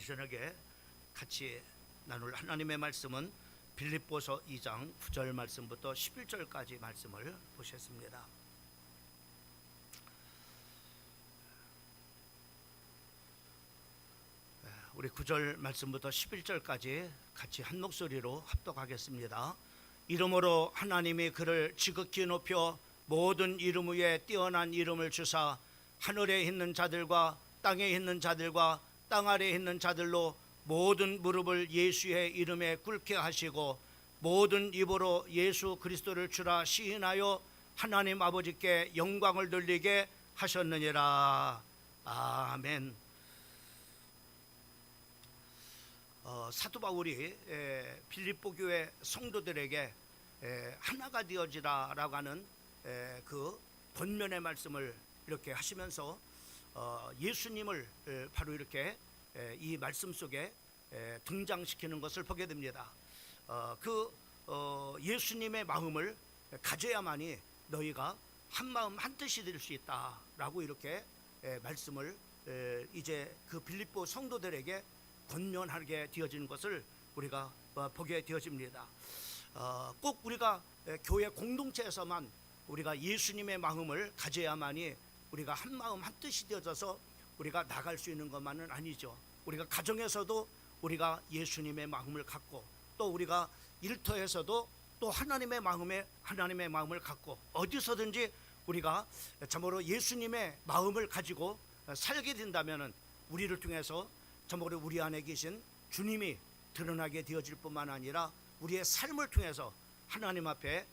이 저녁에 같이 나눌 하나님의 말씀은 빌립보서 2장 9절 말씀부터 11절까지 말씀을 보셨습니다. 우리 9절 말씀부터 11절까지 같이 한 목소리로 합독하겠습니다. 이름으로 하나님이 그를 지극히 높여 모든 이름 위에 뛰어난 이름을 주사 하늘에 있는 자들과 땅에 있는 자들과 땅 아래에 있는 자들로 모든 무릎을 예수의 이름에 꿇게 하시고 모든 입으로 예수 그리스도를 주라 시인하여 하나님 아버지께 영광을 돌리게 하셨느니라. 아멘. 사도 바울이 빌립보 교회 성도들에게 하나가 되어지라라고 하는 그 본면의 말씀을 이렇게 하시면서 예수님을 바로 이렇게 이 말씀 속에 등장시키는 것을 보게 됩니다. 예수님의 마음을 가져야만이 너희가 한 마음 한 뜻이 될 수 있다라고 이렇게 말씀을 이제 그 빌립보 성도들에게 권면하게 되어지는 것을 우리가 보게 되어집니다. 꼭 우리가 교회 공동체에서만 우리가 예수님의 마음을 가져야만이 우리가 한 마음 한 뜻이 되어져서 우리가 나갈 수 있는 것만은 아니죠. 우리가 가정에서도 우리가 예수님의 마음을 갖고 또 우리가 일터에서도 또 하나님의 마음을 갖고 어디서든지 우리가 참으로 예수님의 마음을 가지고 살게 된다면은 우리를 통해서 참으로 우리 안에 계신 주님이 드러나게 되어질 뿐만 아니라 우리의 삶을 통해서 하나님 앞에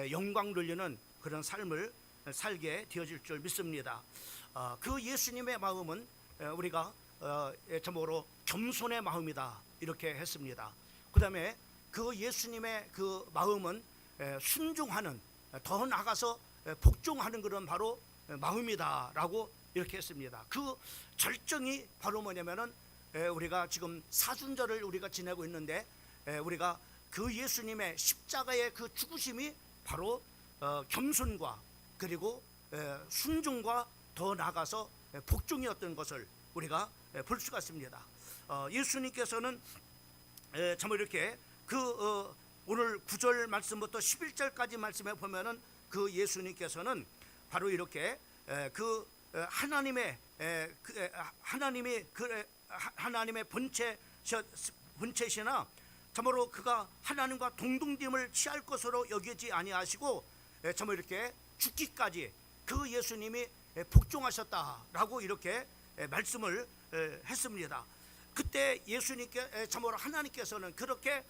영광 돌리는 그런 삶을 살게 되어질 줄 믿습니다. 그 예수님의 마음은 우리가 참으로 겸손의 마음이다 이렇게 했습니다. 그 다음에 그 예수님의 그 마음은 순종하는, 더 나아가서 복종하는 그런 바로 마음이다라고 이렇게 했습니다. 그 절정이 바로 뭐냐면은 우리가 지금 사순절을 우리가 지내고 있는데 우리가 그 예수님의 십자가의 그 죽으심이 바로 겸손과 그리고 순종과 더 나아가서 복종이었던 것을 우리가 볼 수가 있습니다. 예수님께서는 참 이렇게 오늘 9절 말씀부터 11절까지 말씀에 보면은 그 예수님께서는 바로 이렇게 하나님의 본체시나 참으로 그가 하나님과 동등됨을 취할 것으로 여기지 아니하시고 참으로 이렇게 죽기까지 그 예수님이 복종하셨다라고 이렇게 말씀을 했습니다. 그때 참으로 하나님께서는 그렇게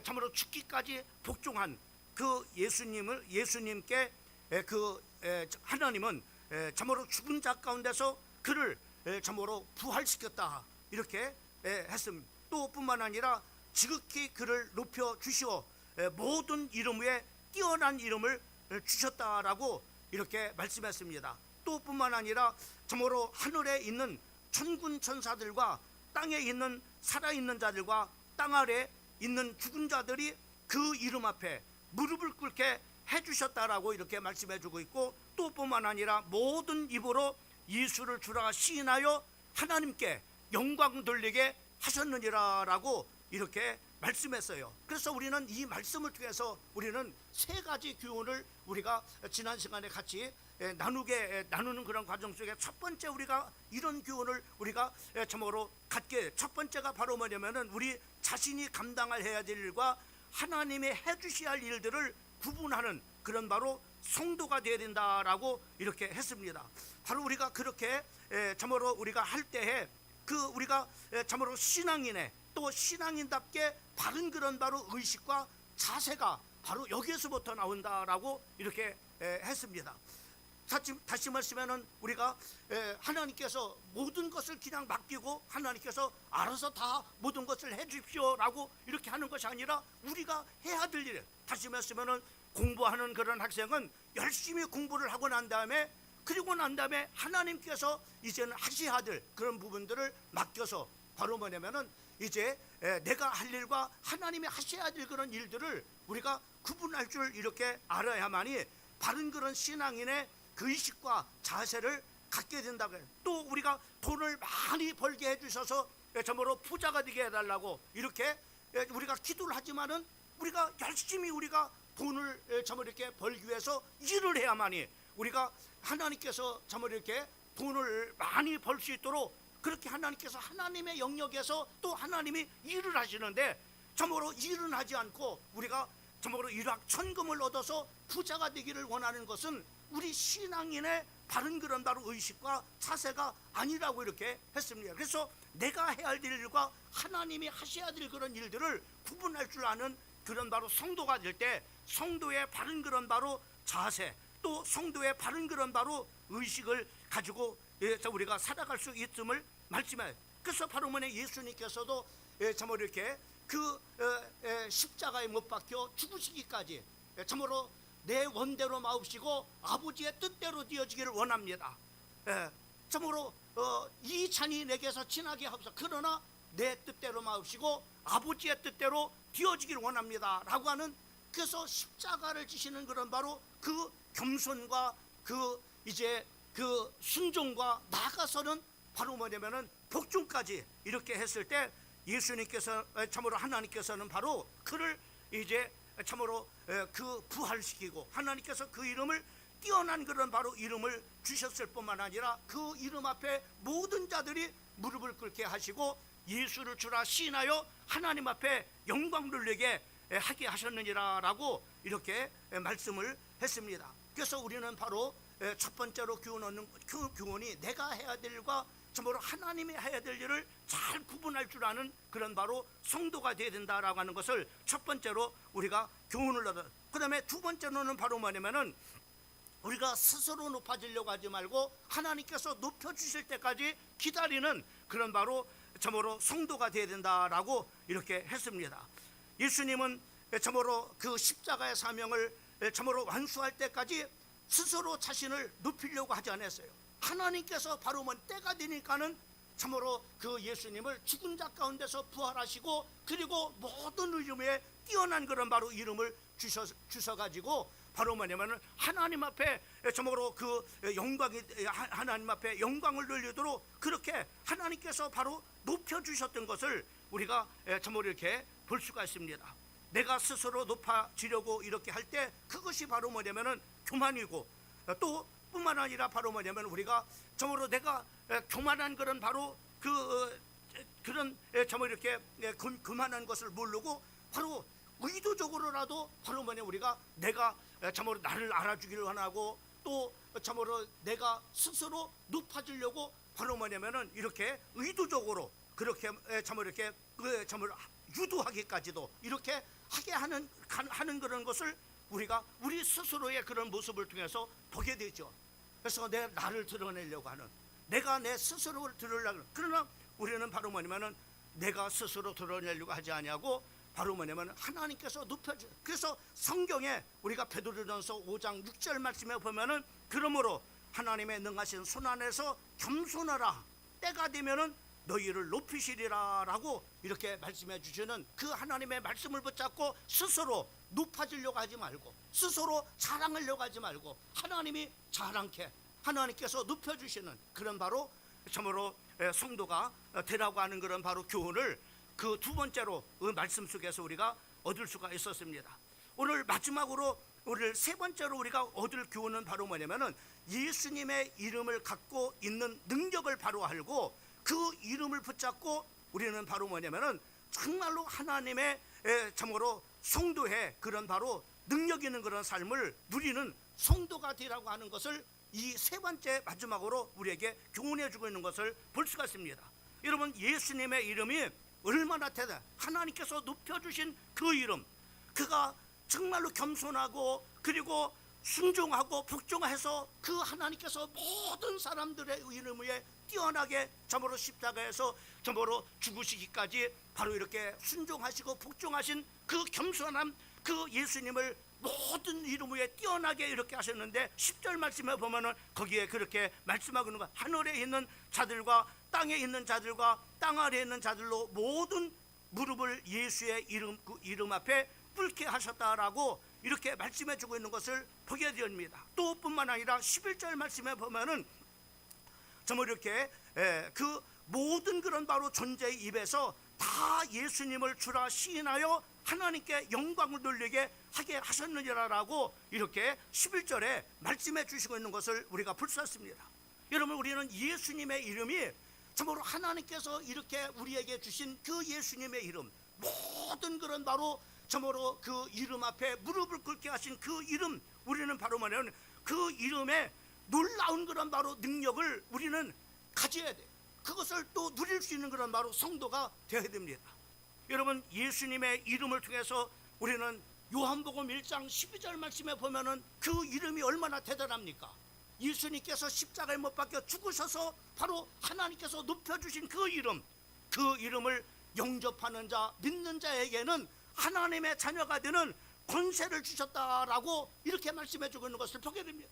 참으로 죽기까지 복종한 그 예수님께 하나님은 참으로 죽은 자 가운데서 그를 참으로 부활시켰다 이렇게 했습니다. 또 뿐만 아니라 지극히 그를 높여 주시어 모든 이름 위에 뛰어난 이름을 주셨다라고 이렇게 말씀했습니다. 또 뿐만 아니라 참으로 하늘에 있는 천군 천사들과 땅에 있는 살아있는 자들과 땅 아래 있는 죽은 자들이 그 이름 앞에 무릎을 꿇게 해주셨다라고 이렇게 말씀해주고 있고, 또 뿐만 아니라 모든 입으로 예수를 주라 시인하여 하나님께 영광 돌리게 하셨느니라라고 이렇게 말씀했어요. 그래서 우리는 이 말씀을 통해서 우리는 세 가지 교훈을 우리가 지난 시간에 같이 나누는 그런 과정 속에 첫 번째 우리가 이런 교훈을 우리가 참으로 갖게, 첫 번째가 바로 뭐냐면은 우리 자신이 감당할 해야 될 일과 하나님이 해주셔야 할 일들을 구분하는 그런 바로 성도가 되어야 된다라고 이렇게 했습니다. 바로 우리가 그렇게 참으로 우리가 할 때에 우리가 참으로 신앙인의 또 신앙인답게 바른 그런 바로 의식과 자세가 바로 여기에서부터 나온다라고 이렇게 했습니다. 다시 말씀하면 우리가 하나님께서 모든 것을 그냥 맡기고 하나님께서 알아서 다 모든 것을 해주십시오라고 이렇게 하는 것이 아니라 우리가 해야 될 일, 다시 말씀하면 공부하는 그런 학생은 열심히 공부를 하고 난 다음에 하나님께서 이제는 하셔야 될 그런 부분들을 맡겨서 바로 뭐냐면은 이제 내가 할 일과 하나님이 하셔야 될 그런 일들을 우리가 구분할 줄 이렇게 알아야만이 바른 그런 신앙인의 그 의식과 자세를 갖게 된다고 해요. 또 우리가 돈을 많이 벌게 해주셔서 정말로 부자가 되게 해달라고 이렇게 우리가 기도를 하지만은 우리가 열심히 우리가 돈을 정말 이렇게 벌기 위해서 일을 해야만이 우리가 하나님께서 정말 이렇게 돈을 많이 벌 수 있도록 그렇게 하나님께서 하나님의 영역에서 또 하나님이 일을 하시는데 정말로 일은 하지 않고 우리가 정말로 일확천금을 얻어서 부자가 되기를 원하는 것은 우리 신앙인의 바른 그런 바로 의식과 자세가 아니라고 이렇게 했습니다. 그래서 내가 해야 할 일과 하나님이 하셔야 될 그런 일들을 구분할 줄 아는 그런 바로 성도가 될 때 성도의 바른 그런 바로 자세 또 성도의 바른 그런 바로 의식을 가지고 우리가 살아갈 수 있음을 말씀해요. 그래서 바로 뭐냐 예수님께서도 정말 이렇게 그 십자가에 못 박혀 죽으시기까지 참으로 내 원대로 마옵시고 아버지의 뜻대로 되어지기를 원합니다. 참으로 이 잔이 내게서 지나게 하옵소서. 그러나 내 뜻대로 마옵시고 아버지의 뜻대로 되어지기를 원합니다 라고 하는 그래서 십자가를 지시는 그런 바로 그 겸손과 그 이제 그 순종과 나아가서는 바로 뭐냐면은 복종까지 이렇게 했을 때 예수님께서 참으로 하나님께서는 바로 그를 이제 참으로 그 부활시키고 하나님께서 그 이름을 뛰어난 그런 바로 이름을 주셨을 뿐만 아니라 그 이름 앞에 모든 자들이 무릎을 꿇게 하시고 예수를 주라 시인하여 하나님 앞에 영광 돌리게 하게 하셨느니라 라고 이렇게 말씀을 했습니다. 그래서 우리는 바로 첫 번째로 교훈하는 그 교훈이 내가 해야 될 일과 참으로 하나님이 해야 될 일을 잘 구분할 줄 아는 그런 바로 성도가 되어야 된다라고 하는 것을 첫 번째로 우리가 교훈을 얻어. 그 다음에 두 번째로는 바로 뭐냐면은 우리가 스스로 높아지려고 하지 말고 하나님께서 높여주실 때까지 기다리는 그런 바로 참으로 성도가 되어야 된다라고 이렇게 했습니다. 예수님은 참으로 그 십자가의 사명을 참으로 완수할 때까지 스스로 자신을 높이려고 하지 않았어요. 하나님께서 바로 때가 되니까는 참으로 그 예수님을 죽은 자 가운데서 부활하시고 그리고 모든 이름에 뛰어난 그런 바로 이름을 주셔가지고 바로 뭐냐면은 하나님 앞에 참으로 그 영광이 하나님 앞에 영광을 돌리도록 그렇게 하나님께서 바로 높여주셨던 것을 우리가 참으로 이렇게 볼 수가 있습니다. 내가 스스로 높아지려고 이렇게 할 때 그것이 바로 뭐냐면은 교만이고 또 뿐만 아니라 바로 뭐냐면 우리가 참으로 내가 교만한 그런 바로 그런 참으로 이렇게 그만한 것을 모르고 바로 의도적으로라도 바로 뭐냐 우리가 내가 참으로 나를 알아주기를 원하고 또 참으로 내가 스스로 높아지려고 바로 뭐냐면은 이렇게 의도적으로 그렇게 참으로 이렇게 참으로 유도하기까지도 이렇게 하게 하는 그런 것을 우리가 우리 스스로의 그런 모습을 통해서 보게 되죠. 그래서 나를 드러내려고 하는 내가 내 스스로를 드러내려고 하는 그러나 우리는 바로 뭐냐면은 내가 스스로 드러내려고 하지 아니하고 바로 뭐냐면 하나님께서 높여줘. 그래서 성경에 우리가 베드로전서 5장 6절 말씀에 보면은 그러므로 하나님의 능하신 손 안에서 겸손하라 때가 되면은 너희를 높이시리라 라고 이렇게 말씀해 주시는 그 하나님의 말씀을 붙잡고 스스로 높아지려고 하지 말고 스스로 자랑하려고 하지 말고 하나님이 자랑케 하나님께서 높여주시는 그런 바로 참으로 성도가 되라고 하는 그런 바로 교훈을 그 두 번째로 그 말씀 속에서 우리가 얻을 수가 있었습니다. 오늘 마지막으로 오늘 세 번째로 우리가 얻을 교훈은 바로 뭐냐면은 예수님의 이름을 갖고 있는 능력을 바로 알고 그 이름을 붙잡고 우리는 바로 뭐냐면은 정말로 하나님의 참으로 성도의 그런 바로 능력 있는 그런 삶을 누리는 성도가 되라고 하는 것을 이 세 번째 마지막으로 우리에게 교훈해 주고 있는 것을 볼 수가 있습니다. 여러분 예수님의 이름이 얼마나 대단 하나님께서 높여주신 그 이름 그가 정말로 겸손하고 그리고 순종하고 복종해서 그 하나님께서 모든 사람들의 이름 위에 뛰어나게 참으로 십자가에서 참으로 죽으시기까지 바로 이렇게 순종하시고 복종하신 그 겸손함 그 예수님을 모든 이름 위에 뛰어나게 이렇게 하셨는데 10절 말씀에 보면은 거기에 그렇게 말씀하고 있는 거 하늘에 있는 자들과 땅에 있는 자들과 땅 아래에 있는 자들로 모든 무릎을 예수의 이름 앞에 꿇게 하셨다라고 이렇게 말씀해 주고 있는 것을 보게 됩니다. 또 뿐만 아니라 11절 말씀에 보면은 정말 이렇게 그 모든 그런 바로 존재의 입에서 다 예수님을 주라 시인하여 하나님께 영광을 돌리게 하게 하셨느니라라고 이렇게 11절에 말씀해 주시고 있는 것을 우리가 볼 수 있습니다. 여러분, 우리는 예수님의 이름이 참으로 하나님께서 이렇게 우리에게 주신 그 예수님의 이름, 모든 그런 바로 참으로 그 이름 앞에 무릎을 꿇게 하신 그 이름, 우리는 바로 뭐냐면 그 이름에 놀라운 그런 바로 능력을 우리는 가져야 돼. 그것을 또 누릴 수 있는 그런 바로 성도가 되어야 됩니다. 여러분, 예수님의 이름을 통해서 우리는 요한복음 1장 12절 말씀에 보면은 그 이름이 얼마나 대단합니까? 예수님께서 십자가에 못 박혀 죽으셔서 바로 하나님께서 높여주신 그 이름, 그 이름을 영접하는 자, 믿는 자에게는 하나님의 자녀가 되는 권세를 주셨다라고 이렇게 말씀해 주고 있는 것을 보게 됩니다.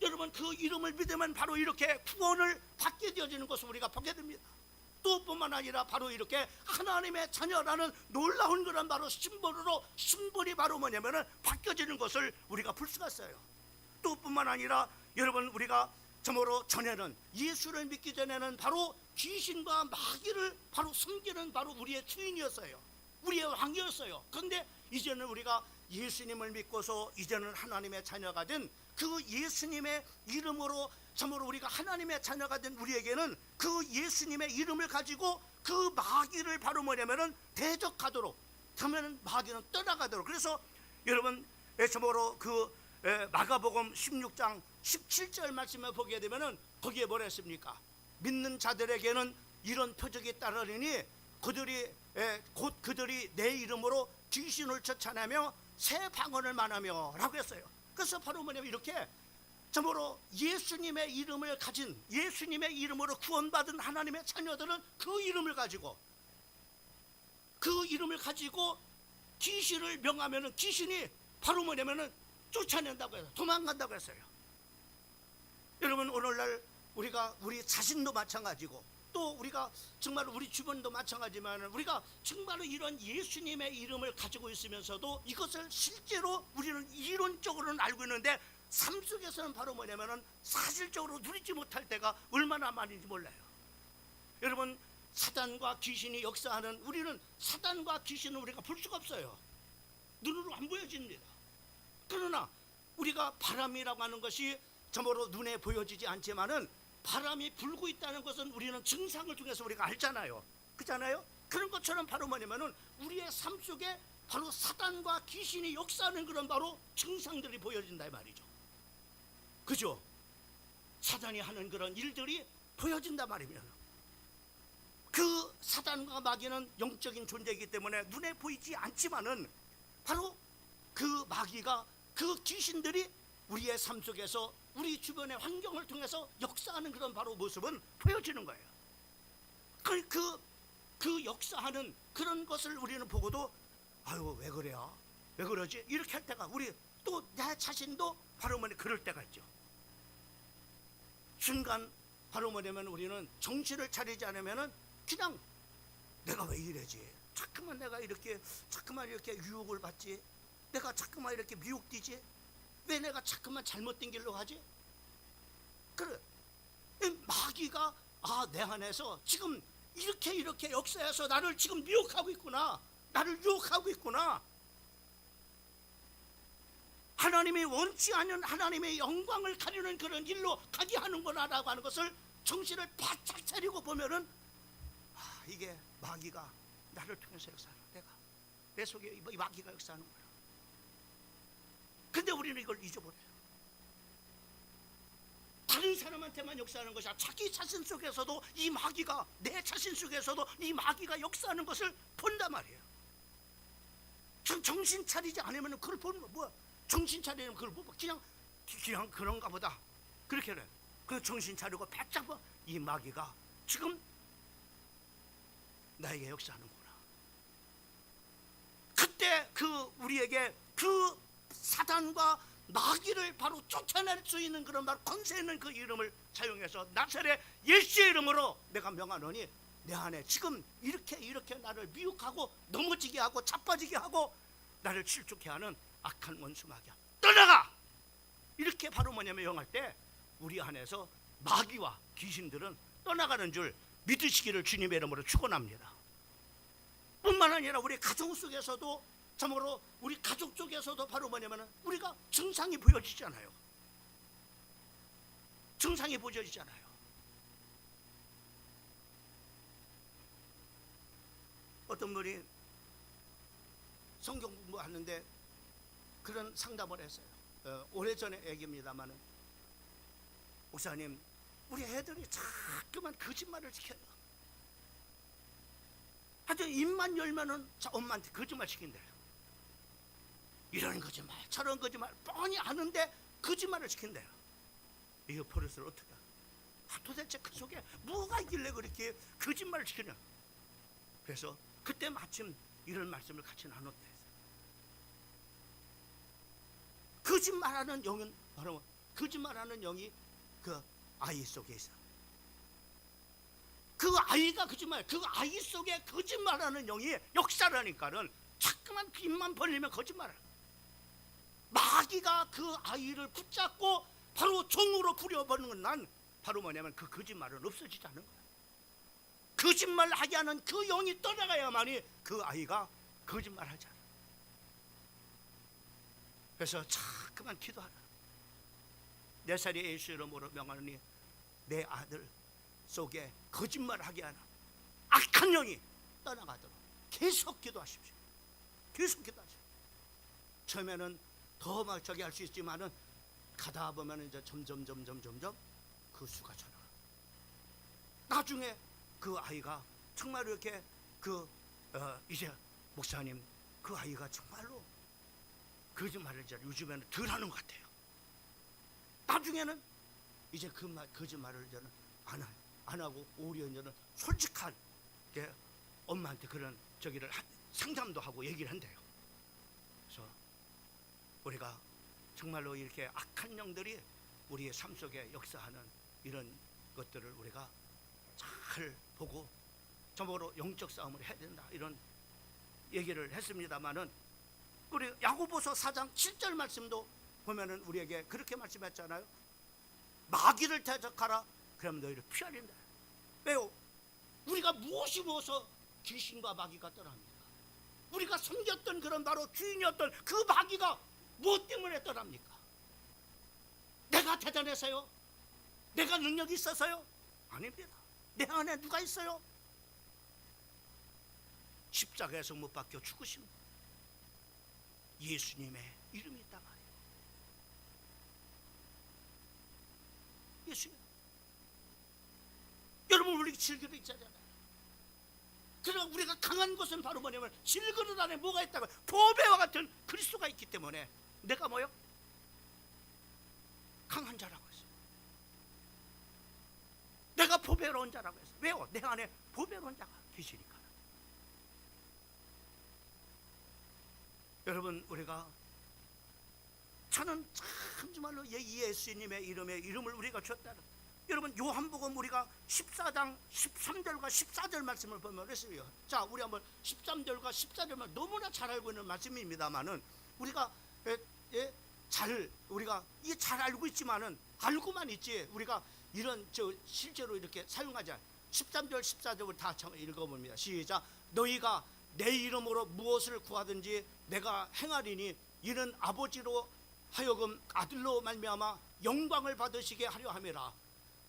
여러분, 그 이름을 믿으면 바로 이렇게 구원을 받게 되어지는 것을 우리가 보게 됩니다. 또 뿐만 아니라 바로 이렇게 하나님의 자녀라는 놀라운 그런 바로 심벌으로, 심벌이 바로 뭐냐면은 바뀌어지는 것을 우리가 볼 수가 있어요. 또 뿐만 아니라 여러분, 우리가 참으로 전에는, 예수를 믿기 전에는 바로 귀신과 마귀를 바로 섬기는 바로 우리의 주인이었어요. 우리의 왕이었어요. 그런데 이제는 우리가 예수님을 믿고서 이제는 하나님의 자녀가 된 그 예수님의 이름으로 참으로 우리가 하나님의 자녀가 된 우리에게는 그 예수님의 이름을 가지고 그 마귀를 바로 뭐냐면은 대적하도록 하면은 마귀는 떠나가도록. 그래서 여러분, 참으로 그 마가복음 16장 17절 말씀을 보게 되면은 거기에 뭐라 했습니까? 믿는 자들에게는 이런 표적이 따르니 곧 그들이 내 이름으로 귀신을 쫓아내며 새 방언을 말하며 라고 했어요. 그래서 바로 뭐냐면 이렇게 참으로 예수님의 이름을 가진, 예수님의 이름으로 구원받은 하나님의 자녀들은 그 이름을 가지고 귀신을 명하면은 귀신이 바로 뭐냐면은 쫓아낸다고 해서 도망간다고 했어요. 여러분, 오늘날 우리 자신도 마찬가지고 또 우리가 정말 우리 주변도 마찬가지지만 우리가 정말로 이런 예수님의 이름을 가지고 있으면서도 이것을 실제로 우리는 이론적으로는 알고 있는데 삶 속에서는 바로 뭐냐면은 사실적으로 누리지 못할 때가 얼마나 많은지 몰라요. 여러분, 사단과 귀신이 역사하는, 우리는 사단과 귀신은 우리가 볼 수가 없어요. 눈으로 안 보여집니다. 그러나 우리가 바람이라고 하는 것이 참으로 눈에 보여지지 않지만은 바람이 불고 있다는 것은 우리는 증상을 통해서 우리가 알잖아요. 그렇잖아요? 그런 것처럼 바로 뭐냐면은 우리의 삶 속에 바로 사단과 귀신이 역사하는 그런 바로 증상들이 보여진다 이 말이죠. 그죠? 사단이 하는 그런 일들이 보여진다 말입니다. 그 사단과 마귀는 영적인 존재이기 때문에 눈에 보이지 않지만은 바로 그 마귀가, 그 귀신들이 우리의 삶 속에서 우리 주변의 환경을 통해서 역사하는 그런 바로 모습은 보여지는 거예요. 그 역사하는 그런 것을 우리는 보고도 아유, 왜 그래요? 왜 그러지? 이렇게 할 때가, 우리 또 내 자신도 바로 뭐냐 그럴 때가 있죠. 순간 바로 뭐냐면 우리는 정신을 차리지 않으면은 그냥 내가 왜 이래지? 자꾸만 내가 이렇게 유혹을 받지? 내가 자꾸만 이렇게 미혹되지? 왜 내가 자꾸만 잘못된 길로 가지? 그래, 마귀가 내 안에서 지금 이렇게 역사해서 나를 지금 미혹하고 있구나, 나를 유혹하고 있구나. 하나님이 원치 않는 하나님의 영광을 가리는 그런 일로 가게 하는구나 라고 하는 것을 정신을 바짝 차리고 보면은 이게 마귀가 나를 통해서 역사하는, 내 속에 이 마귀가 역사하는구나. 근데 우리는 이걸 잊어버려요. 다른 사람한테만 역사하는 것이 아니라 자기 자신 속에서도 이 마귀가, 내 자신 속에서도 이 마귀가 역사하는 것을 본단 말이에요. 정신 차리지 않으면 그걸 보는 거 뭐야? 정신 차리면 그걸 보고 그냥 그런가 보다 그렇게 해. 그 정신 차리고 바짝 봐, 이 마귀가 지금 나에게 역사하는구나. 그때 우리에게 그 사단과 마귀를 바로 쫓아낼 수 있는 그런 말 권세 있는 그 이름을 사용해서 나사렛 예수의 이름으로 내가 명하노니 내 안에 지금 이렇게 나를 미혹하고 넘어지게 하고 자빠지게 하고 나를 실족해 하는 악한 원수 마귀야, 떠나가! 이렇게 바로 뭐냐면 명할 때 우리 안에서 마귀와 귀신들은 떠나가는 줄 믿으시기를 주님의 이름으로 축원합니다. 뿐만 아니라 우리 가정 속에서도, 참으로 우리 가족 쪽에서도 바로 뭐냐면 우리가 증상이 보여지잖아요. 증상이 보여지잖아요. 어떤 분이 성경 공부하는데 그런 상담을 했어요. 오래전의 얘기입니다만은, 목사님, 우리 애들이 자꾸만 거짓말을 시켜요. 하여튼 입만 열면은 엄마한테 거짓말 시킨대요. 이런 거짓말 저런 거짓말 뻔히 아는데 거짓말을 시킨대요. 이거 버릇을 어떻게 도대체 그 속에 뭐가 있길래 그렇게 거짓말을 시키냐. 그래서 그때 마침 이런 말씀을 같이 나눴대. 거짓말하는 영은 바로 거짓말하는 영이 그 아이 속에 있어. 그 아이가 거짓말, 그 아이 속에 거짓말하는 영이 역사라니까는 자꾸만 입만 벌리면 거짓말을. 마귀가 그 아이를 붙잡고 바로 종으로 부려버리는 난 바로 뭐냐면 그 거짓말은 없어지지 않는 거야. 거짓말하게 하는 그 영이 떠나가야만이 그 아이가 거짓말하지 않아. 그래서 자꾸만 기도하라. 4살의 예수 이름으로 명하노니 내 아들 속에 거짓말하게 하는 악한 영이 떠나가도록 계속 기도하십시오. 계속 기도하십시오. 처음에는 더 막 저기 할 수 있지만은 가다 보면 이제 점점 그 수가 전화. 나중에 그 아이가 정말 이렇게 이제 목사님, 그 아이가 정말로 거짓말을 이제 요즘에는 덜 하는 것 같아요. 나중에는 이제 거짓말을 저는 안 하고 오히려 저는 솔직한 엄마한테 그런 저기를 상담도 하고 얘기를 한대요. 그래서 우리가 정말로 이렇게 악한 영들이 우리의 삶 속에 역사하는 이런 것들을 우리가 잘 보고 정말로 영적 싸움을 해야 된다, 이런 얘기를 했습니다마는, 우리 야고보서 4장 7절 말씀도 보면은 우리에게 그렇게 말씀했잖아요. 마귀를 대적하라, 그러면 너희를 피하린다. 왜요? 우리가 무엇이 무엇서 귀신과 마귀가 떠납니까? 우리가 섬겼던 그런 바로 주인이었던 그 마귀가 무엇 때문에 떠납니까? 내가 대단해서요? 내가 능력이 있어서요? 아닙니다. 내 안에 누가 있어요? 십자가에서 못 박혀 죽으신 예수님의 이름이 있다 말이에요. 예수님. 여러분, 우리 질그릇 있잖아요. 그러나 우리가 강한 것은 바로 뭐냐면 질그릇 안에 뭐가 있다고, 보배와 같은 그리스도가 있기 때문에 내가 뭐요? 강한 자라고 했어요. 내가 보배로운 자라고 했어요. 왜요? 내 안에 보배로운 자가 계시니까. 여러분, 우리가 저는 참 정말로 예수님의 이름을 우리가 줬다는, 여러분 요한복음 우리가 14장 13절과 14절 말씀을 보면 그랬어요. 자, 우리 한번 13절과 14절만 너무나 잘 알고 있는 말씀입니다만은 우리가 우리가 이게 잘 알고 있지만은, 알고만 있지 우리가 이런 실제로 이렇게 사용하지 않아요. 13절 14절을 다 읽어봅니다. 시작. 너희가 내 이름으로 무엇을 구하든지 내가 행하리니 이는 아버지로 하여금 아들로 말미암아 영광을 받으시게 하려 함이라.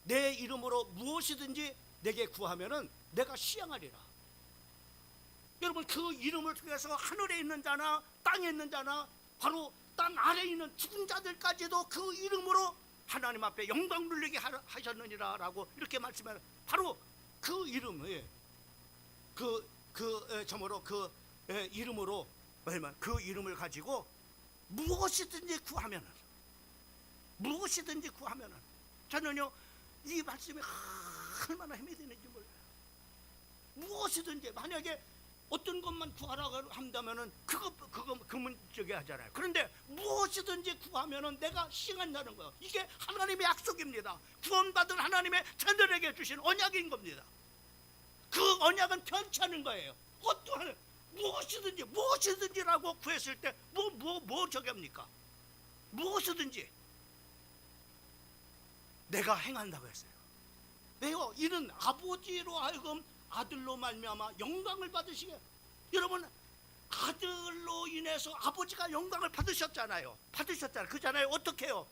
내 이름으로 무엇이든지 내게 구하면은 내가 시행하리라. 여러분, 그 이름을 통해서 하늘에 있는 자나 땅에 있는 자나 바로 땅 아래에 있는 죽은 자들까지도 그 이름으로 하나님 앞에 영광 누리게 하셨느니라 라고 이렇게 말씀하는, 바로 그 이름을 저모로 그 이름으로 그 이름을 가지고 무엇이든지 구하면은 저는요 이 말씀이 얼마나 힘이 되는지 몰라요. 무엇이든지, 만약에 어떤 것만 구하라고 한다면은 그거 저기 하잖아요. 그런데 무엇이든지 구하면은 내가 시행한다는 거예요. 이게 하나님의 약속입니다. 구원받은 하나님의 자녀에게 주신 언약인 겁니다. 그 언약은 변치 않은 거예요. 어떠한 무엇이든지라고 구했을 때 뭐 저기 합니까? 무엇이든지 내가 행한다고 했어요. 왜요? 이는 아버지로 하여금 아들로 말미암아 영광을 받으시게. 여러분, 아들로 인해서 아버지가 영광을 받으셨잖아요. 그잖아요. 어떻게 해요?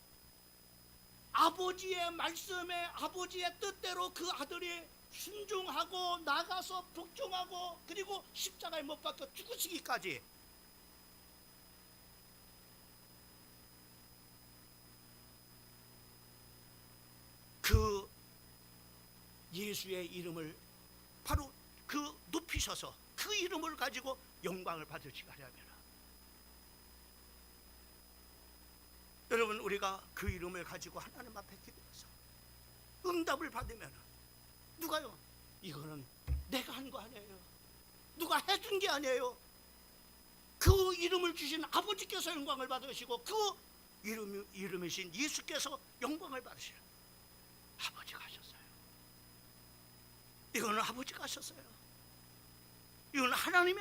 아버지의 말씀에, 아버지의 뜻대로 그 아들이 순종하고 나가서 복종하고 그리고 십자가에 못 박혀 죽으시기까지. 그 예수의 이름을 바로 그 높이셔서 그 이름을 가지고 영광을 받으시게 하려면, 여러분, 우리가 그 이름을 가지고 하나님 앞에 기도해서 응답을 받으면 누가요? 이거는 내가 한 거 아니에요. 누가 해준 게 아니에요. 그 이름을 주신 아버지께서 영광을 받으시고 그 이름이신 예수께서 영광을 받으시는, 아버지가 하셨어요. 이거는 아버지가 하셨어요. 이건 하나님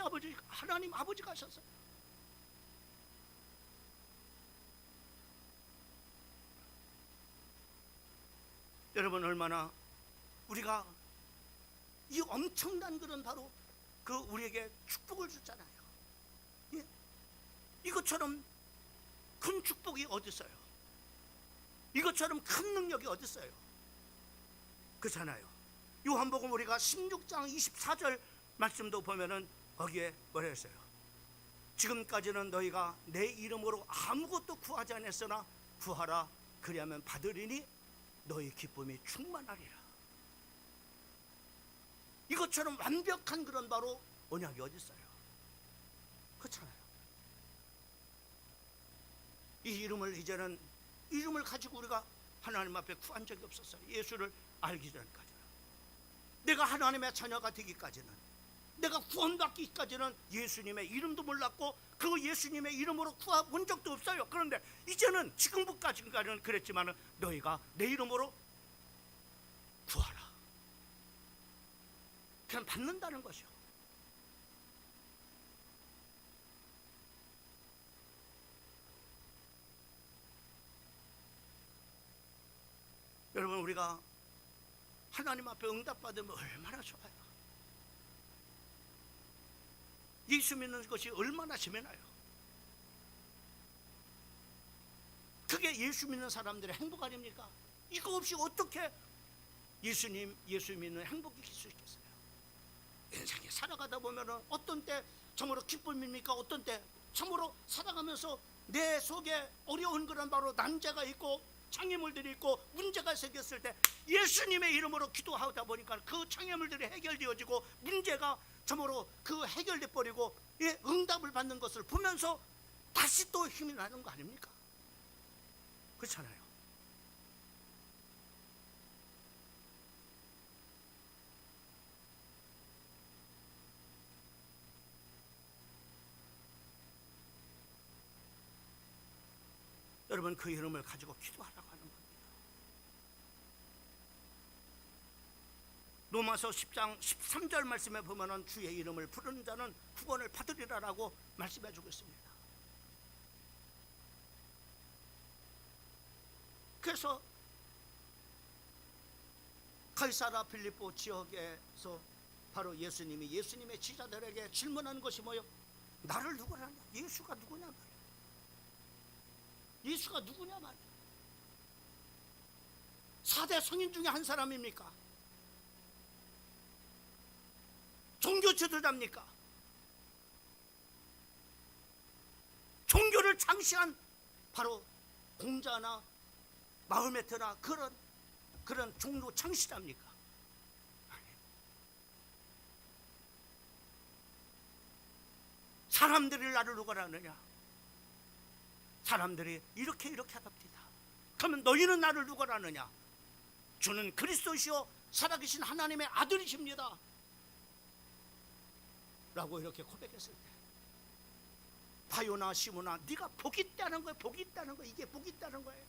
아버지가 하셨어요. 여러분, 얼마나 우리가 이 엄청난 그런 바로 그 우리에게 축복을 줬잖아요. 예? 이것처럼 큰 축복이 어디 있어요? 이것처럼 큰 능력이 어디 있어요? 그렇잖아요. 요한복음 우리가 16장 24절 말씀도 보면은 거기에 뭐라 했어요? 지금까지는 너희가 내 이름으로 아무것도 구하지 않았으나 구하라, 그리하면 받으리니 너희 기쁨이 충만하리라. 이것처럼 완벽한 그런 바로 언약이 어디 있어요? 그렇잖아요. 이 이름을 이제는 이름을 가지고 우리가 하나님 앞에 구한 적이 없었어요. 예수를 알기 전까지는, 내가 하나님의 자녀가 되기까지는, 내가 구원받기까지는 예수님의 이름도 몰랐고 그 예수님의 이름으로 구해본 적도 없어요. 그런데 이제는 지금까지는 그랬지만 너희가 내 이름으로 구하라, 그냥 받는다는 것이요. 여러분, 우리가 하나님 앞에 응답받으면 얼마나 좋아요. 예수 믿는 것이 얼마나 재미나요. 그게 예수 믿는 사람들의 행복 아닙니까? 이거 없이 어떻게 예수 믿는 행복이 있을 수 있겠어요? 인생에 살아가다 보면은 어떤 때 참으로 기쁨입니까? 어떤 때 참으로 살아가면서 내 속에 어려운 그런 바로 난제가 있고 장애물들이 있고 문제가 생겼을 때 예수님의 이름으로 기도하다 보니까 그 장애물들이 해결되어지고 문제가 참으로 그 해결돼 버리고 응답을 받는 것을 보면서 다시 또 힘이 나는 거 아닙니까? 그렇잖아요. 여러분, 그 이름을 가지고 기도하라고 하는 겁니다. 로마서 10장 13절 말씀에 보면은 주의 이름을 부르는 자는 구원을 받으리라라고 말씀해 주고 있습니다. 그래서 가이사라 빌립보 지역에서 바로 예수님의 지자들에게 질문한 것이 뭐예요? 나를 누구냐? 예수가 누구냐 말이에요. 예수가 누구냐 말이에요. 4대 성인 중에 한 사람입니까? 종교 지도자입니까? 종교를 창시한 바로 공자나 마호메트나 그런 종교 창시자입니까? 아니에요. 사람들이 나를 누구라 하느냐? 사람들이 이렇게 하답니다. 그러면 너희는 나를 누구라 하느냐? 주는 그리스도시요 살아계신 하나님의 아들이십니다 라고 이렇게 고백했을 때, 바요나 시모나, 네가 복이 있다는 거예요. 복이 있다는 거예요. 이게 복이 있다는 거예요.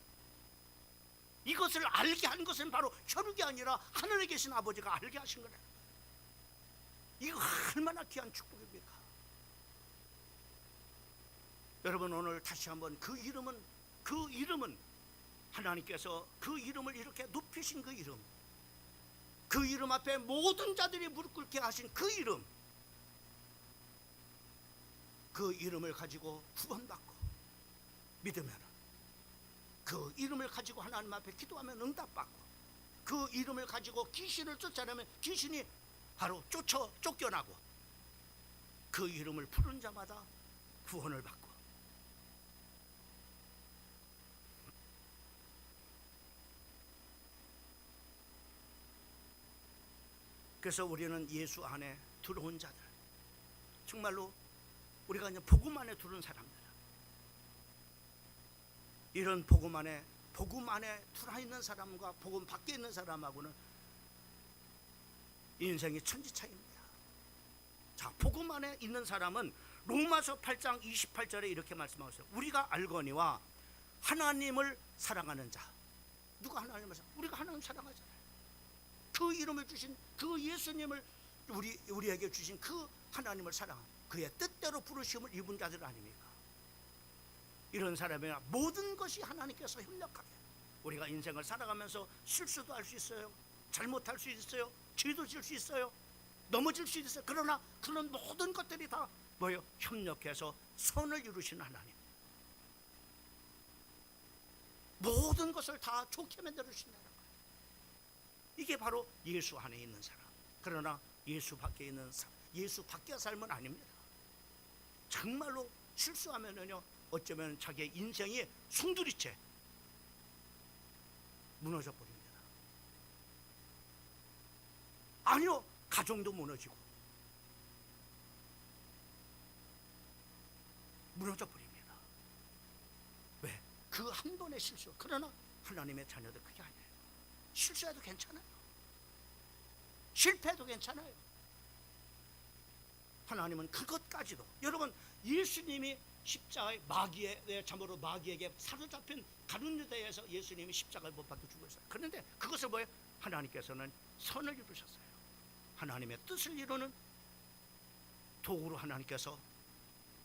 이것을 알게 한 것은 바로 혈육이 아니라 하늘에 계신 아버지가 알게 하신 거예요. 이거 얼마나 귀한 축복입니까? 여러분, 오늘 다시 한번 그 이름은 하나님께서 그 이름을 이렇게 높이신 그 이름, 그 이름 앞에 모든 자들이 무릎 꿇게 하신 그 이름, 그 이름을 가지고 구원받고 믿으면, 그 이름을 가지고 하나님 앞에 기도하면 응답받고, 그 이름을 가지고 귀신을 쫓아내면 귀신이 바로 쫓겨나고, 그 이름을 부르는 자마다 구원을 받고. 그래서 우리는 예수 안에 들어온 자들, 정말로 우리가 이제 복음 안에 들어온 사람들, 이런 복음 안에 들어와 있는 사람과 복음 밖에 있는 사람하고는 인생이 천지차이입니다. 자, 복음 안에 있는 사람은 로마서 8장 28절에 이렇게 말씀하고 있어요. 우리가 알거니와 하나님을 사랑하는 자. 누가 하나님을 사랑하냐? 우리가 하나님 사랑하잖아요. 그 이름을 주신 그 예수님을 우리에게 주신 그 하나님을 사랑하는, 그의 뜻대로 부르심을 입은 자들 아닙니까? 이런 사람이나 모든 것이 하나님께서 협력하게, 우리가 인생을 살아가면서 실수도 할 수 있어요, 잘못할 수 있어요, 죄도 질 수 있어요, 넘어질 수 있어요. 그러나 그런 모든 것들이 다 뭐예요? 협력해서 선을 이루시는 하나님, 모든 것을 다 좋게 만들어 주신다는 거예요. 이게 바로 예수 안에 있는 사람. 그러나 예수 밖에 있는 사람, 예수 밖의 삶은 아닙니다. 정말로 실수하면은요, 어쩌면 자기의 인생이 송두리째 무너져 버립니다. 아니요, 가정도 무너지고 무너져 버립니다. 왜? 그 한 번의 실수. 그러나 하나님의 자녀들 그게 아니에요. 실수해도 괜찮아요. 실패해도 괜찮아요. 하나님은 그것까지도, 여러분, 예수님이 십자가에 참으로 마귀에게 사로잡힌 가룟 유다에서 예수님이 십자가에 못 박혀 죽었어요. 그런데 그것을 뭐예요? 하나님께서는 선을 이루셨어요. 하나님의 뜻을 이루는 도구로 하나님께서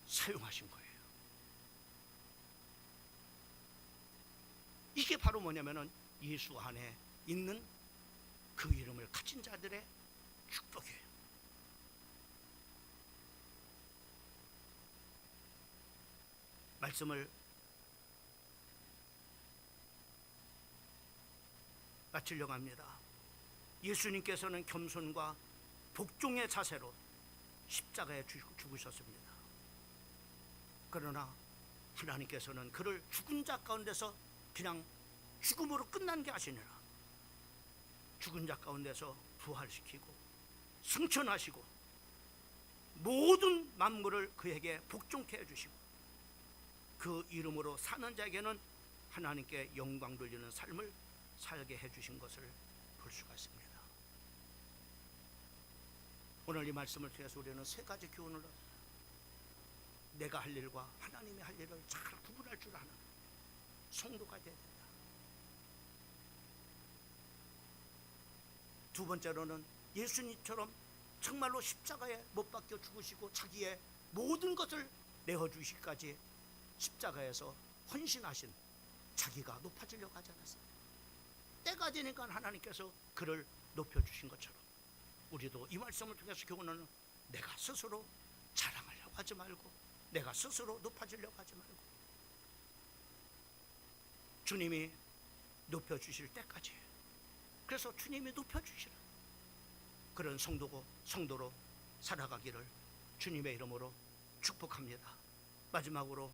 사용하신 거예요. 이게 바로 뭐냐면은 예수 안에 있는 그 이름을 가진 자들의 축복이에요. 말씀을 마치려고 합니다. 예수님께서는 겸손과 복종의 자세로 십자가에 죽으셨습니다. 그러나 하나님께서는 그를 죽은 자 가운데서 그냥 죽음으로 끝난 게 아니라 죽은 자 가운데서 부활시키고 승천하시고 모든 만물을 그에게 복종케 해주시고, 그 이름으로 사는 자에게는 하나님께 영광 돌리는 삶을 살게 해주신 것을 볼 수가 있습니다. 오늘 이 말씀을 통해서 우리는 세 가지 교훈을 얻어요. 내가 할 일과 하나님이 할 일을 잘 구분할 줄 아는 성도가 되어야 된다. 두 번째로는 예수님처럼 정말로 십자가에 못 박혀 죽으시고 자기의 모든 것을 내어주시기까지 십자가에서 헌신하신, 자기가 높아지려고 하지 않았어요. 때가 되니까 하나님께서 그를 높여주신 것처럼 우리도 이 말씀을 통해서 교훈하는, 내가 스스로 자랑하려고 하지 말고, 내가 스스로 높아지려고 하지 말고, 주님이 높여주실 때까지, 그래서 주님이 높여주시는 그런 성도로 살아가기를 주님의 이름으로 축복합니다. 마지막으로